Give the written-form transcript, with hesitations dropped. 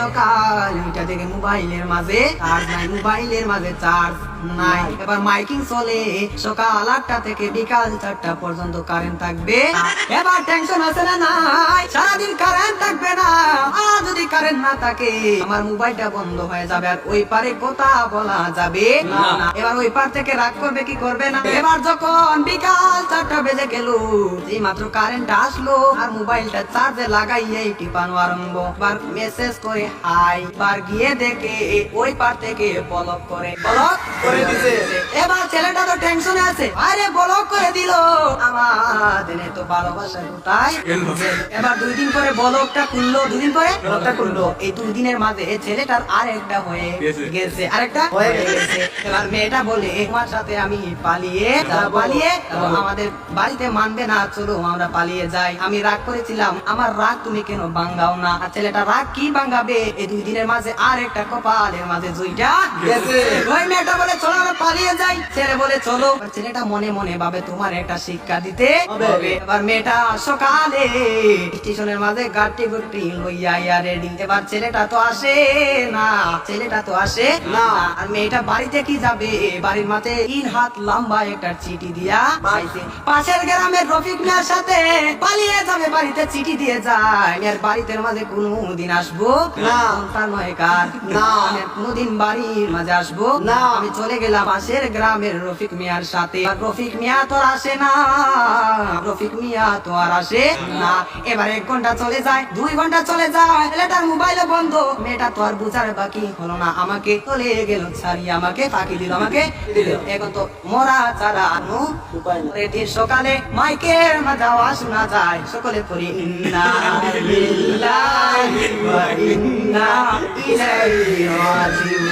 সকাল 2টা থেকে মোবাইলের মাঝে চার্জ নাই, মোবাইলের মাঝে চার্জ নাই। এবার মাইকিং চলে সকাল 8টা থেকে বিকাল 4টা পর্যন্ত কারেন্ট থাকবে। এবার টেনশন আছে না নাই, সারাদিন কারেন্ট থাকবে না। আর যদি কারেন্ট না থাকে আমার মোবাইলটা বন্ধ হয়ে যাবে, আর ওই পারে কথা বলা যাবে না। এবার ওই পার থেকে রাগ করবে কি করবে না। এবার যখন বিকাল 4টা বেজে গেল, এই মাত্র কারেন্ট আসলো আর মোবাইলটা চার্জে লাগাইয়াই টিপানো আরম্ভ। বার মেসেজ করে হাই, বার গিয়ে দেখে ওই পার থেকে ব্লক করে দিছে। এবার ছেলেটা তো টেনশনে আছে, আরে ব্লক করে দিল, আমাদের তো ভালোবাসা কোথায়। এবার 2 দিন পরে ব্লকটা খুললো, 2 দিন পরে ব্লকটা খুললো। এই 2 দিনের মাঝে ছেলেটার আরেকটা হয়ে গেছে, আরেকটা হয়ে গেছে। এবার মেয়েটা বলে তোমার সাথে আমি পালিয়ে আমাদের বাড়িতে মানবে না, চলো আমরা পালিয়ে যাই। আমি রাগ করেছিলাম, আমার রাগ তুমি কেন ভাঙাও না। আর ছেলেটা রাগ কি ভাঙাবে, এই 2 দিনের মাঝে আরেকটা কপালের মাঝে জুইটা গেছে। ওই মেয়েটা বলে চলো আমরা পালিয়ে যাই, ছেলে বলে চলো। ছেলেটা মনে মনে ভাবে তোমার একটা শিক্ষা দিতে হবে। এবার মেয়েটা সকালে স্টেশনের মাঝে গাড়ি গুটি লইয়া রেডি। এবার ছেলেটা তো আসে না, আর মেয়েটা বাড়িতে কি যাবে, বাড়ির মাঝে 3 হাত লম্বা একটা চিঠি দিয়া পাইছে। পাশের গ্রামের রফিক মিয়ার সাথে পালিয়ে যাবে, বাড়িতে চিঠি দিয়ে যায়। এর বাড়িতে মাঝে কোনদিন আসবো না, তা নয় কার না, কোনদিন বাড়ির মাঝে আসবো না। আমি চলে গেলাম পাশের গ্রামের রফিক মিয়ার সাথে। রফিক মিয়া তো আসে না, এবার 1 ঘন্টা চলে যায়, 2 ঘন্টা চলে যায়, ছেলেটার মোবাইলে বন্ধ। মেয়েটা তো আর বুঝার বাকি হলো না, আমাকে চলে গেল ছাড়িয়ে, আমাকে ফাঁকি দিল, এখন তো মরা ছাড়া উপায় নেই। সকালে মাইকের মাঝে আওয়াজ শোনা যায়, সকলে পড়ি ইন্না লিল্লাহি ওয়া ইন্না ইলাইহি রাজিউন।